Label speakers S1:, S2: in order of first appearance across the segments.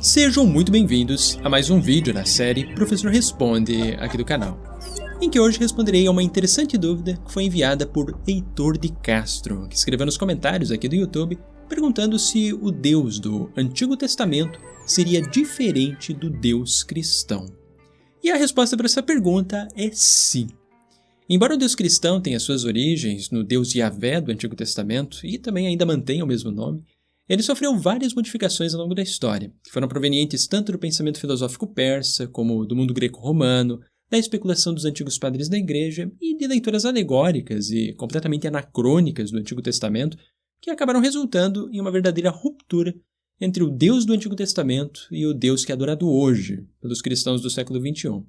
S1: Sejam muito bem-vindos a mais um vídeo da série Professor Responde aqui do canal, em que hoje responderei a uma interessante dúvida que foi enviada por Heitor de Castro, que escreveu nos comentários aqui do YouTube, perguntando se o Deus do Antigo Testamento seria diferente do Deus cristão. E a resposta para essa pergunta é sim. Embora o Deus cristão tenha suas origens no Deus Yahvé do Antigo Testamento e também ainda mantenha o mesmo nome, ele sofreu várias modificações ao longo da história, que foram provenientes tanto do pensamento filosófico persa, como do mundo greco-romano, da especulação dos antigos padres da igreja e de leituras alegóricas e completamente anacrônicas do Antigo Testamento, que acabaram resultando em uma verdadeira ruptura entre o Deus do Antigo Testamento e o Deus que é adorado hoje pelos cristãos do século XXI.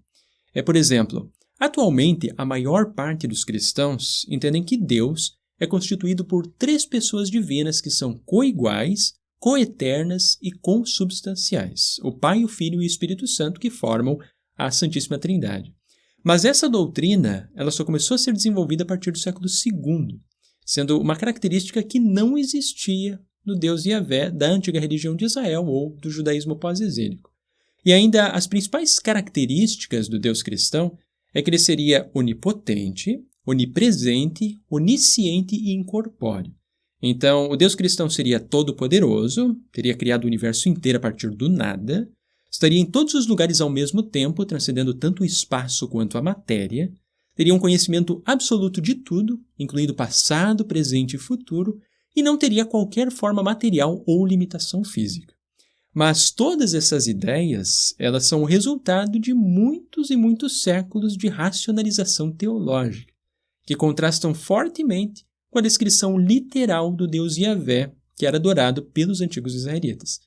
S1: Por exemplo, atualmente a maior parte dos cristãos entendem que Deus é constituído por três pessoas divinas que são coiguais, coeternas e consubstanciais, o Pai, o Filho e o Espírito Santo, que formam a Santíssima Trindade. Mas essa doutrina ela só começou a ser desenvolvida a partir do século II, sendo uma característica que não existia no Deus Yahvé da antiga religião de Israel ou do judaísmo pós-exílico. E ainda as principais características do Deus cristão é que ele seria onipotente, onipresente, onisciente e incorpóreo. Então, o Deus cristão seria todo-poderoso, teria criado o universo inteiro a partir do nada, estaria em todos os lugares ao mesmo tempo, transcendendo tanto o espaço quanto a matéria, teria um conhecimento absoluto de tudo, incluindo passado, presente e futuro, e não teria qualquer forma material ou limitação física. Mas todas essas ideias, elas são o resultado de muitos e muitos séculos de racionalização teológica, que contrastam fortemente com a descrição literal do Deus Yahvé, que era adorado pelos antigos israelitas.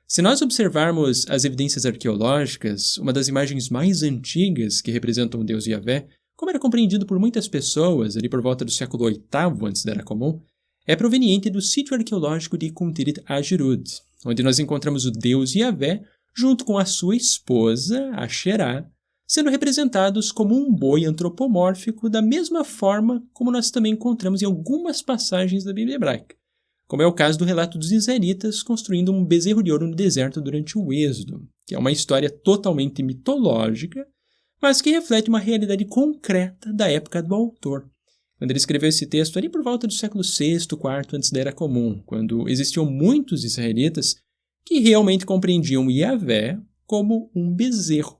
S1: Se nós observarmos as evidências arqueológicas, uma das imagens mais antigas que representam o Deus Yahvé, como era compreendido por muitas pessoas ali por volta do século VIII antes da Era Comum, é proveniente do sítio arqueológico de Kuntirit Ajirud, onde nós encontramos o Deus Yahvé junto com a sua esposa, Asherá, sendo representados como um boi antropomórfico da mesma forma como nós também encontramos em algumas passagens da Bíblia hebraica, como é o caso do relato dos israelitas construindo um bezerro de ouro no deserto durante o Êxodo, que é uma história totalmente mitológica, mas que reflete uma realidade concreta da época do autor, quando ele escreveu esse texto ali por volta do século VI, IV antes da Era Comum, quando existiam muitos israelitas que realmente compreendiam Yahvé como um bezerro.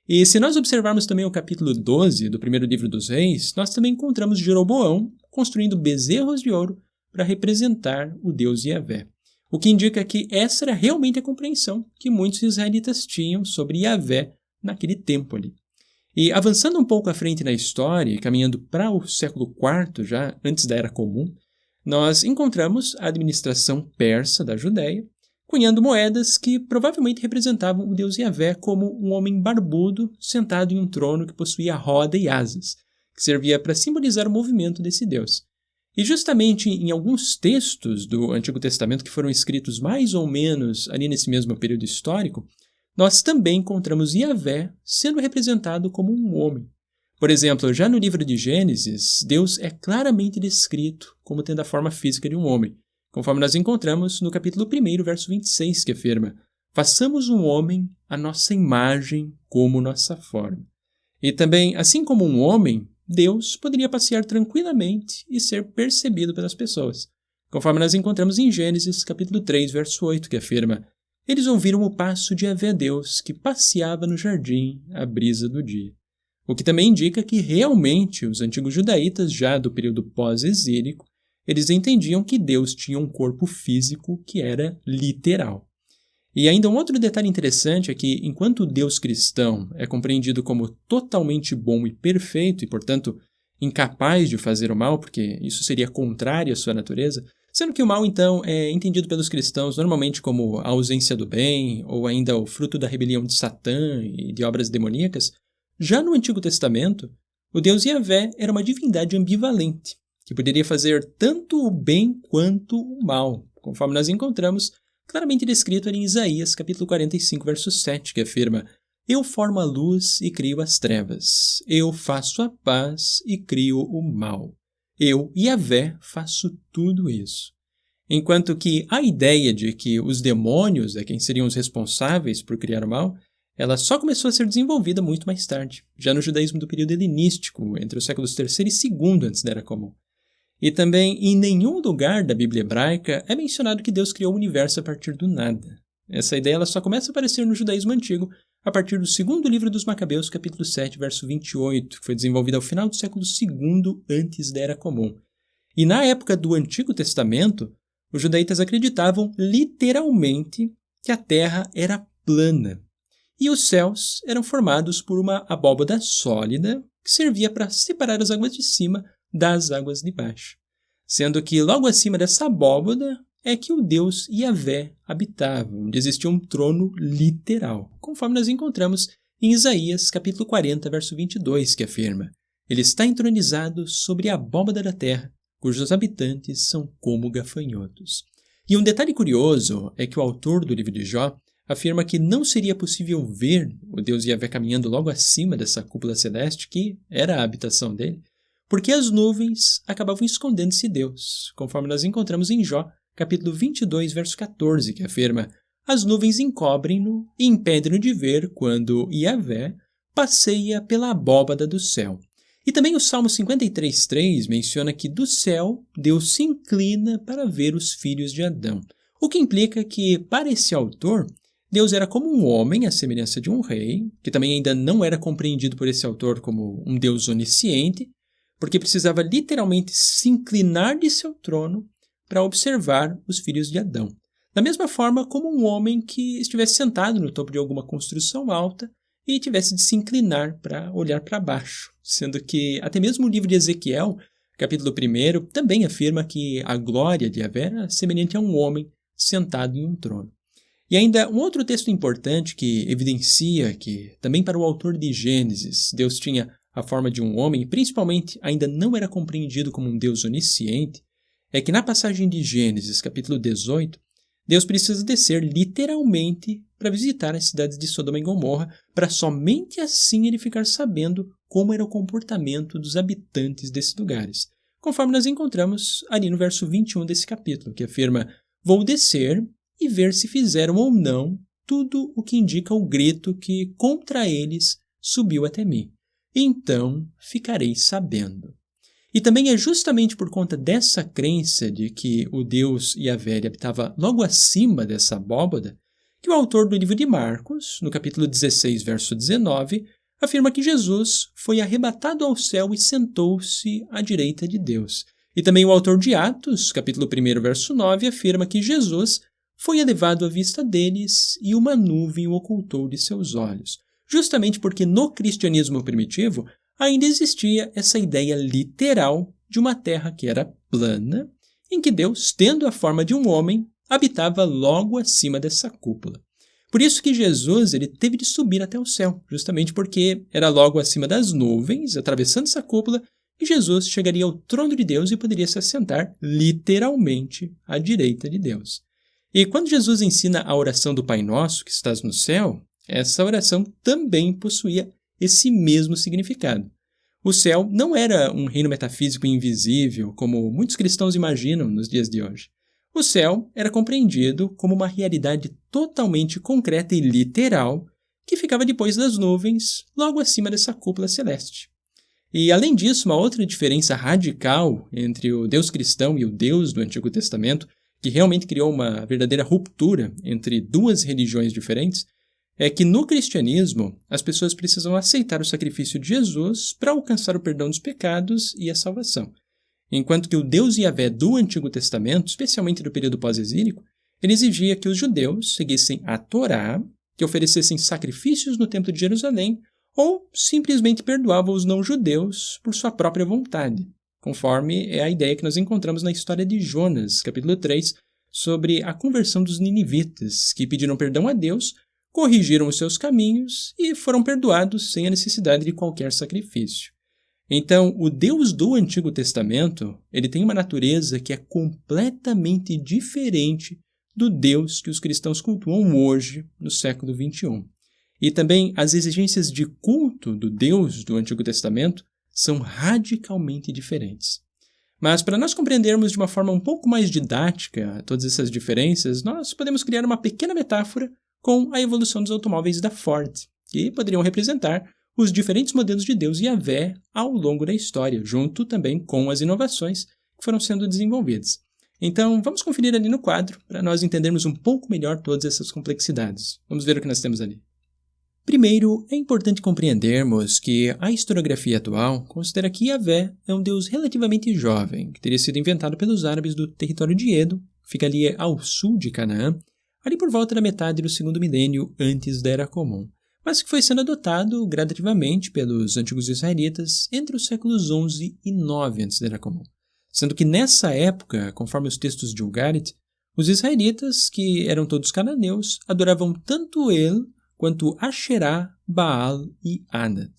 S1: E se nós observarmos também o capítulo 12 do primeiro livro dos Reis, nós também encontramos Jeroboão construindo bezerros de ouro para representar o Deus Yahvé. O que indica que essa era realmente a compreensão que muitos israelitas tinham sobre Yahvé naquele tempo ali. E avançando um pouco à frente na história, e caminhando para o século IV já, antes da Era Comum, nós encontramos a administração persa da Judéia, cunhando moedas que provavelmente representavam o Deus Yahvé como um homem barbudo sentado em um trono que possuía roda e asas, que servia para simbolizar o movimento desse Deus. E justamente em alguns textos do Antigo Testamento que foram escritos mais ou menos ali nesse mesmo período histórico, nós também encontramos Yahvé sendo representado como um homem. Por exemplo, já no livro de Gênesis, Deus é claramente descrito como tendo a forma física de um homem, conforme nós encontramos no capítulo 1, verso 26, que afirma: façamos um homem à nossa imagem como nossa forma. E também, assim como um homem, Deus poderia passear tranquilamente e ser percebido pelas pessoas, conforme nós encontramos em Gênesis, capítulo 3, verso 8, que afirma: eles ouviram o passo de Yahvé Deus, que passeava no jardim à brisa do dia. O que também indica que realmente os antigos judaítas, já do período pós-exílico, eles entendiam que Deus tinha um corpo físico que era literal. E ainda um outro detalhe interessante é que, enquanto o Deus cristão é compreendido como totalmente bom e perfeito, e, portanto, incapaz de fazer o mal, porque isso seria contrário à sua natureza, sendo que o mal, então, é entendido pelos cristãos normalmente como a ausência do bem, ou ainda o fruto da rebelião de Satã e de obras demoníacas, já no Antigo Testamento, o Deus Yahvé era uma divindade ambivalente, que poderia fazer tanto o bem quanto o mal, conforme nós encontramos claramente descrito ali em Isaías, capítulo 45, verso 7, que afirma: eu formo a luz e crio as trevas, eu faço a paz e crio o mal. Eu, Yahvé, faço tudo isso. enquanto que a ideia de que os demônios é quem seriam os responsáveis por criar o mal, ela só começou a ser desenvolvida muito mais tarde, já no judaísmo do período helenístico, entre os séculos III e II antes da Era Comum. E também, em nenhum lugar da Bíblia hebraica é mencionado que Deus criou o universo a partir do nada. Essa ideia ela só começa a aparecer no judaísmo antigo a partir do segundo livro dos Macabeus, capítulo 7, verso 28, que foi desenvolvido ao final do século II antes da Era Comum. E na época do Antigo Testamento, os judaítas acreditavam literalmente que a Terra era plana e os céus eram formados por uma abóbada sólida que servia para separar as águas de cima das águas de baixo, sendo que logo acima dessa abóbada é que o Deus Yahvé habitava, onde existia um trono literal, conforme nós encontramos em Isaías capítulo 40, verso 22, que afirma: Ele está entronizado sobre a abóbada da terra, cujos habitantes são como gafanhotos. E um detalhe curioso é que o autor do livro de Jó afirma que não seria possível ver o Deus Yahvé caminhando logo acima dessa cúpula celeste, que era a habitação dele, porque as nuvens acabavam escondendo-se Deus, conforme nós encontramos em Jó, capítulo 22, verso 14, que afirma: As nuvens encobrem-no e impedem-no de ver quando Yahvé passeia pela abóbada do céu. E também o Salmo 53:3 menciona que do céu Deus se inclina para ver os filhos de Adão, o que implica que, para esse autor, Deus era como um homem à semelhança de um rei, que também ainda não era compreendido por esse autor como um Deus onisciente, porque precisava literalmente se inclinar de seu trono para observar os filhos de Adão. Da mesma forma como um homem que estivesse sentado no topo de alguma construção alta e tivesse de se inclinar para olhar para baixo, sendo que até mesmo o livro de Ezequiel, capítulo 1, também afirma que a glória de Yahvé era semelhante a um homem sentado em um trono. E ainda um outro texto importante que evidencia que, também para o autor de Gênesis, Deus tinha a forma de um homem e principalmente ainda não era compreendido como um Deus onisciente, é que na passagem de Gênesis, capítulo 18, Deus precisa descer literalmente para visitar as cidades de Sodoma e Gomorra, para somente assim ele ficar sabendo como era o comportamento dos habitantes desses lugares, conforme nós encontramos ali no verso 21 desse capítulo, que afirma: Vou descer e ver se fizeram ou não tudo o que indica o grito que contra eles subiu até mim. Então ficarei sabendo. E também é justamente por conta dessa crença de que o Deus Yahvé habitava logo acima dessa abóbada, que o autor do livro de Marcos, no capítulo 16, verso 19, afirma que Jesus foi arrebatado ao céu e sentou-se à direita de Deus. E também o autor de Atos, capítulo 1, verso 9, afirma que Jesus foi elevado à vista deles e uma nuvem o ocultou de seus olhos, justamente porque no cristianismo primitivo ainda existia essa ideia literal de uma terra que era plana, em que Deus, tendo a forma de um homem, habitava logo acima dessa cúpula. Por isso que Jesus ele teve de subir até o céu, justamente porque era logo acima das nuvens, atravessando essa cúpula, que Jesus chegaria ao trono de Deus e poderia se assentar literalmente à direita de Deus. E quando Jesus ensina a oração do Pai Nosso, que estás no céu, essa oração também possuía esse mesmo significado. O céu não era um reino metafísico invisível, como muitos cristãos imaginam nos dias de hoje. O céu era compreendido como uma realidade totalmente concreta e literal que ficava depois das nuvens, logo acima dessa cúpula celeste. E, além disso, uma outra diferença radical entre o Deus cristão e o Deus do Antigo Testamento, que realmente criou uma verdadeira ruptura entre duas religiões diferentes, é que no cristianismo as pessoas precisam aceitar o sacrifício de Jesus para alcançar o perdão dos pecados e a salvação. Enquanto que o Deus Yahvé do Antigo Testamento, especialmente do período pós-exílico, ele exigia que os judeus seguissem a Torá, que oferecessem sacrifícios no Templo de Jerusalém, ou simplesmente perdoava os não-judeus por sua própria vontade, conforme é a ideia que nós encontramos na história de Jonas, capítulo 3, sobre a conversão dos ninivitas, que pediram perdão a Deus, corrigiram os seus caminhos e foram perdoados sem a necessidade de qualquer sacrifício. Então, o Deus do Antigo Testamento, ele tem uma natureza que é completamente diferente do Deus que os cristãos cultuam hoje, no século XXI. E também as exigências de culto do Deus do Antigo Testamento são radicalmente diferentes. Mas para nós compreendermos de uma forma um pouco mais didática todas essas diferenças, nós podemos criar uma pequena metáfora com a evolução dos automóveis da Ford, que poderiam representar os diferentes modelos de Deus Yahvé ao longo da história, junto também com as inovações que foram sendo desenvolvidas. Então, vamos conferir ali no quadro para nós entendermos um pouco melhor todas essas complexidades. Vamos ver o que nós temos ali. Primeiro, é importante compreendermos que a historiografia atual considera que Yahvé é um deus relativamente jovem, que teria sido inventado pelos árabes do território de Edom, que fica ali ao sul de Canaã, ali por volta da metade do segundo milênio antes da Era Comum, mas que foi sendo adotado gradativamente pelos antigos israelitas entre os séculos XI e IX antes da Era Comum. Sendo que nessa época, conforme os textos de Ugarit, os israelitas, que eram todos cananeus, adoravam tanto El quanto Asherá, Baal e Anat.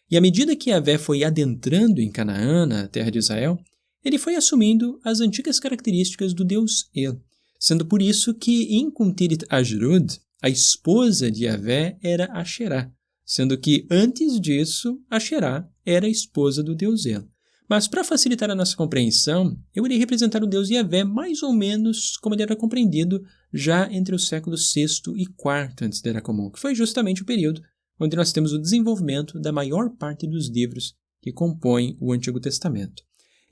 S1: E à medida que Yahvé foi adentrando em Canaã, na terra de Israel, ele foi assumindo as antigas características do deus El, sendo por isso que em Kuntirit Ajrud, a esposa de Yahvé era Asherá, sendo que antes disso, Asherá era a esposa do deus El. Mas para facilitar a nossa compreensão, eu irei representar o deus Yahvé mais ou menos como ele era compreendido já entre os séculos VI e IV antes da Era Comum, que foi justamente o período onde nós temos o desenvolvimento da maior parte dos livros que compõem o Antigo Testamento.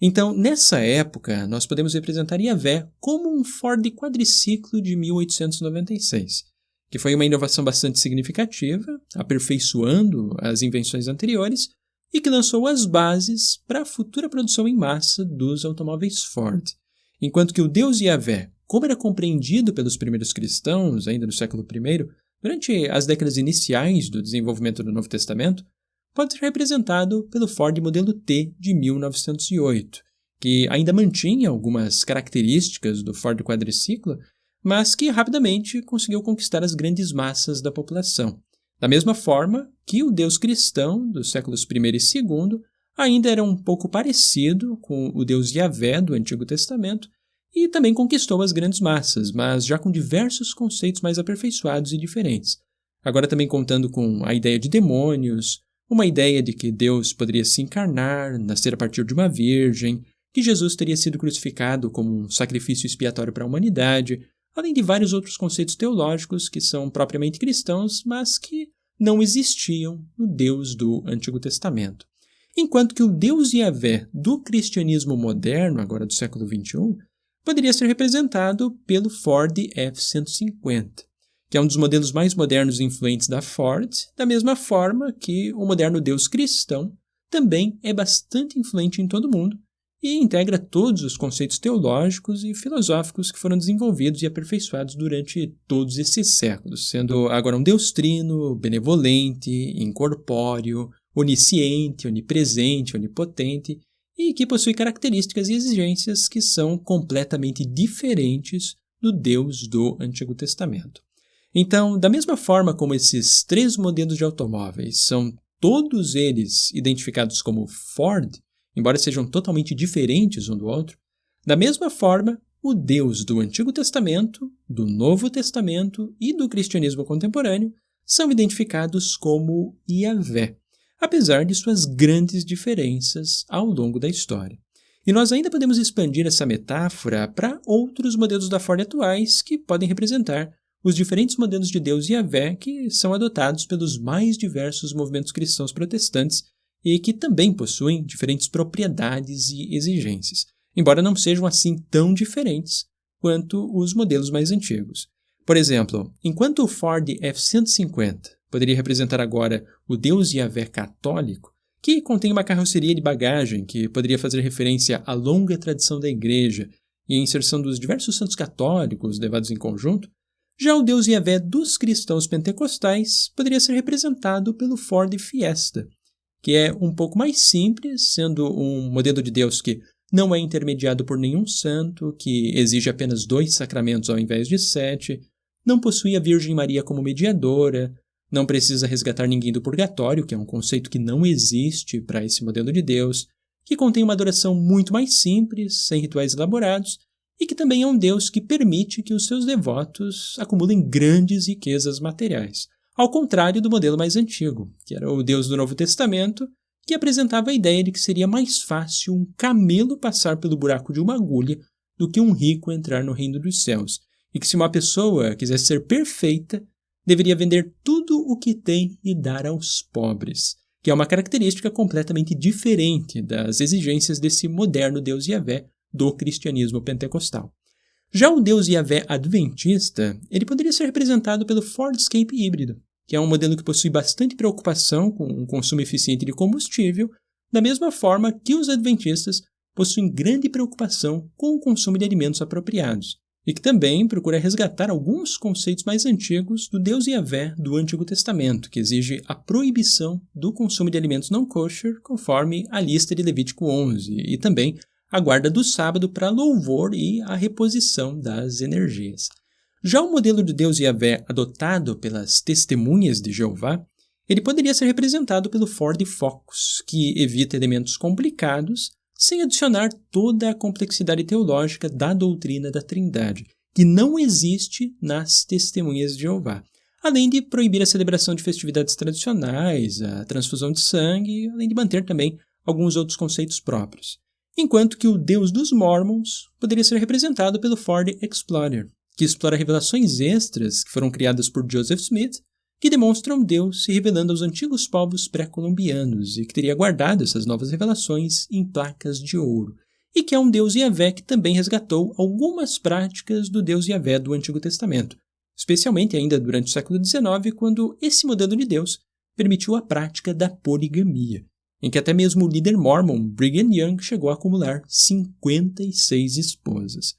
S1: Então, nessa época, nós podemos representar Yahvé como um Ford quadriciclo de 1896, que foi uma inovação bastante significativa, aperfeiçoando as invenções anteriores, e que lançou as bases para a futura produção em massa dos automóveis Ford. Enquanto que o deus Yahvé, como era compreendido pelos primeiros cristãos, ainda no século I, durante as décadas iniciais do desenvolvimento do Novo Testamento, pode ser representado pelo Ford modelo T de 1908, que ainda mantinha algumas características do Ford quadriciclo, mas que rapidamente conseguiu conquistar as grandes massas da população. Da mesma forma que o deus cristão dos séculos I e II ainda era um pouco parecido com o deus Yahvé do Antigo Testamento e também conquistou as grandes massas, mas já com diversos conceitos mais aperfeiçoados e diferentes. Agora também contando com a ideia de demônios, uma ideia de que Deus poderia se encarnar, nascer a partir de uma virgem, que Jesus teria sido crucificado como um sacrifício expiatório para a humanidade, além de vários outros conceitos teológicos que são propriamente cristãos, mas que não existiam no Deus do Antigo Testamento. Enquanto que o Deus Yahvé do cristianismo moderno, agora do século XXI, poderia ser representado pelo Ford F-150, que é um dos modelos mais modernos e influentes da Ford, da mesma forma que o moderno Deus cristão também é bastante influente em todo o mundo, e integra todos os conceitos teológicos e filosóficos que foram desenvolvidos e aperfeiçoados durante todos esses séculos, sendo agora um Deus trino, benevolente, incorpóreo, onisciente, onipresente, onipotente, e que possui características e exigências que são completamente diferentes do Deus do Antigo Testamento. Então, da mesma forma como esses três modelos de automóveis são todos eles identificados como Ford, embora sejam totalmente diferentes um do outro, da mesma forma, o Deus do Antigo Testamento, do Novo Testamento e do cristianismo contemporâneo são identificados como Yahvé, apesar de suas grandes diferenças ao longo da história. E nós ainda podemos expandir essa metáfora para outros modelos da Ford atuais que podem representar os diferentes modelos de Deus Yahvé que são adotados pelos mais diversos movimentos cristãos protestantes e que também possuem diferentes propriedades e exigências, embora não sejam assim tão diferentes quanto os modelos mais antigos. Por exemplo, enquanto o Ford F-150 poderia representar agora o Deus Yahvé católico, que contém uma carroceria de bagagem que poderia fazer referência à longa tradição da Igreja e à inserção dos diversos santos católicos levados em conjunto, já o Deus Yahvé dos cristãos pentecostais poderia ser representado pelo Ford Fiesta, que é um pouco mais simples, sendo um modelo de Deus que não é intermediado por nenhum santo, que exige apenas 2 sacramentos ao invés de 7, não possui a Virgem Maria como mediadora, não precisa resgatar ninguém do purgatório, que é um conceito que não existe para esse modelo de Deus, que contém uma adoração muito mais simples, sem rituais elaborados, e que também é um Deus que permite que os seus devotos acumulem grandes riquezas materiais, ao contrário do modelo mais antigo, que era o Deus do Novo Testamento, que apresentava a ideia de que seria mais fácil um camelo passar pelo buraco de uma agulha do que um rico entrar no reino dos céus, e que se uma pessoa quisesse ser perfeita, deveria vender tudo o que tem e dar aos pobres, que é uma característica completamente diferente das exigências desse moderno Deus Yahvé do cristianismo pentecostal. Já o Deus Yahvé adventista, ele poderia ser representado pelo Fordscape híbrido, que é um modelo que possui bastante preocupação com o consumo eficiente de combustível, da mesma forma que os adventistas possuem grande preocupação com o consumo de alimentos apropriados, e que também procura resgatar alguns conceitos mais antigos do Deus Yahvé do Antigo Testamento, que exige a proibição do consumo de alimentos não kosher, conforme a lista de Levítico 11, e também a guarda do sábado para louvor e a reposição das energias. Já o modelo de Deus Yahvé adotado pelas Testemunhas de Jeová, ele poderia ser representado pelo Ford Focus, que evita elementos complicados sem adicionar toda a complexidade teológica da doutrina da Trindade, que não existe nas Testemunhas de Jeová, além de proibir a celebração de festividades tradicionais, a transfusão de sangue, além de manter também alguns outros conceitos próprios. Enquanto que o Deus dos Mormons poderia ser representado pelo Ford Explorer, que explora revelações extras que foram criadas por Joseph Smith, que demonstram Deus se revelando aos antigos povos pré-colombianos e que teria guardado essas novas revelações em placas de ouro, e que é um Deus Yahvé que também resgatou algumas práticas do Deus Yahvé do Antigo Testamento, especialmente ainda durante o século XIX, quando esse modelo de Deus permitiu a prática da poligamia, em que até mesmo o líder mormon Brigham Young chegou a acumular 56 esposas.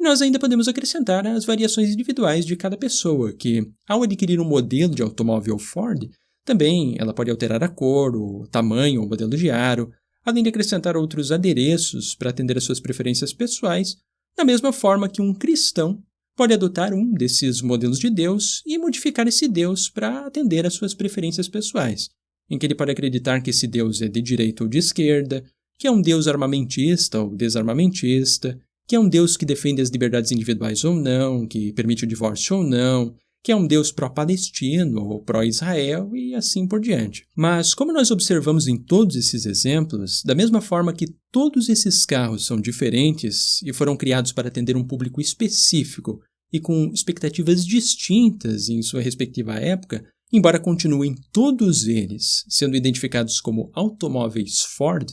S1: E nós ainda podemos acrescentar as variações individuais de cada pessoa, que, ao adquirir um modelo de automóvel Ford, também ela pode alterar a cor, o tamanho ou o modelo de aro, além de acrescentar outros adereços para atender às suas preferências pessoais, da mesma forma que um cristão pode adotar um desses modelos de Deus e modificar esse Deus para atender às suas preferências pessoais, em que ele pode acreditar que esse Deus é de direita ou de esquerda, que é um Deus armamentista ou desarmamentista, que é um Deus que defende as liberdades individuais ou não, que permite o divórcio ou não, que é um Deus pró-palestino ou pró-Israel e assim por diante. Mas, como nós observamos em todos esses exemplos, da mesma forma que todos esses carros são diferentes e foram criados para atender um público específico e com expectativas distintas em sua respectiva época, embora continuem todos eles sendo identificados como automóveis Ford,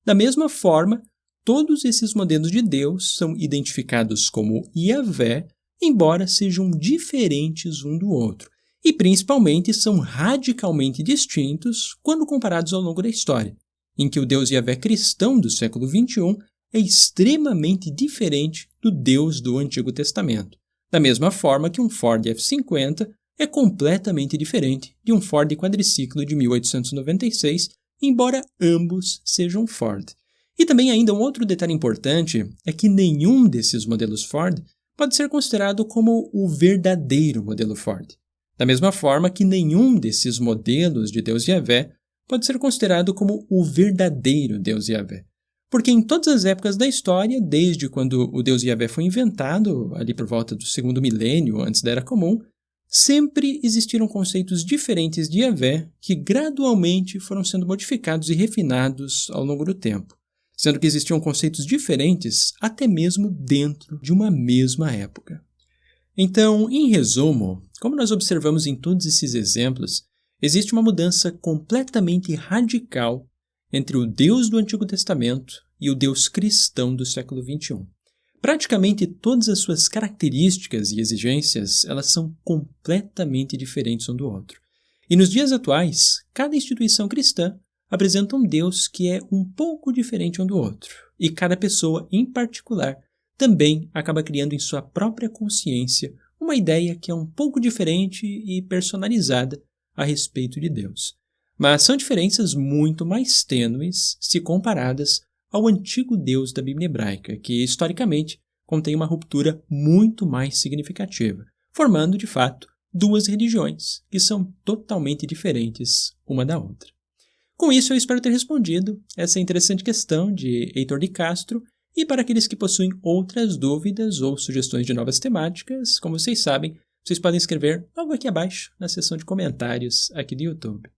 S1: da mesma forma, todos esses modelos de Deus são identificados como Yahvé, embora sejam diferentes um do outro, e principalmente são radicalmente distintos quando comparados ao longo da história, em que o Deus Yahvé cristão do século XXI é extremamente diferente do Deus do Antigo Testamento, da mesma forma que um Ford F-50 é completamente diferente de um Ford quadriciclo de 1896, embora ambos sejam Ford. E também ainda um outro detalhe importante é que nenhum desses modelos Ford pode ser considerado como o verdadeiro modelo Ford. Da mesma forma que nenhum desses modelos de Deus Yahvé pode ser considerado como o verdadeiro Deus Yahvé. Porque em todas as épocas da história, desde quando o Deus Yahvé foi inventado, ali por volta do 2º milênio antes da Era Comum, sempre existiram conceitos diferentes de Yahvé que gradualmente foram sendo modificados e refinados ao longo do tempo, sendo que existiam conceitos diferentes até mesmo dentro de uma mesma época. Então, em resumo, como nós observamos em todos esses exemplos, existe uma mudança completamente radical entre o Deus do Antigo Testamento e o Deus cristão do século XXI. Praticamente todas as suas características e exigências, elas são completamente diferentes um do outro. E nos dias atuais, cada instituição cristã apresenta um Deus que é um pouco diferente um do outro, e cada pessoa, em particular, também acaba criando em sua própria consciência uma ideia que é um pouco diferente e personalizada a respeito de Deus. Mas são diferenças muito mais tênues se comparadas ao antigo Deus da Bíblia hebraica, que historicamente contém uma ruptura muito mais significativa, formando, de fato, duas religiões que são totalmente diferentes uma da outra. Com isso, eu espero ter respondido essa interessante questão de Heitor de Castro, e para aqueles que possuem outras dúvidas ou sugestões de novas temáticas, como vocês sabem, vocês podem escrever logo aqui abaixo na seção de comentários aqui do YouTube.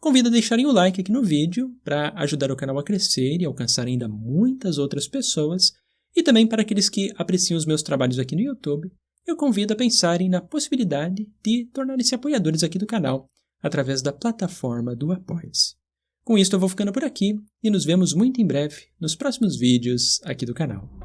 S1: Convido a deixarem o like aqui no vídeo para ajudar o canal a crescer e alcançar ainda muitas outras pessoas, e também para aqueles que apreciam os meus trabalhos aqui no YouTube, eu convido a pensarem na possibilidade de tornarem-se apoiadores aqui do canal através da plataforma do Apoia-se. Com isso eu vou ficando por aqui e nos vemos muito em breve nos próximos vídeos aqui do canal.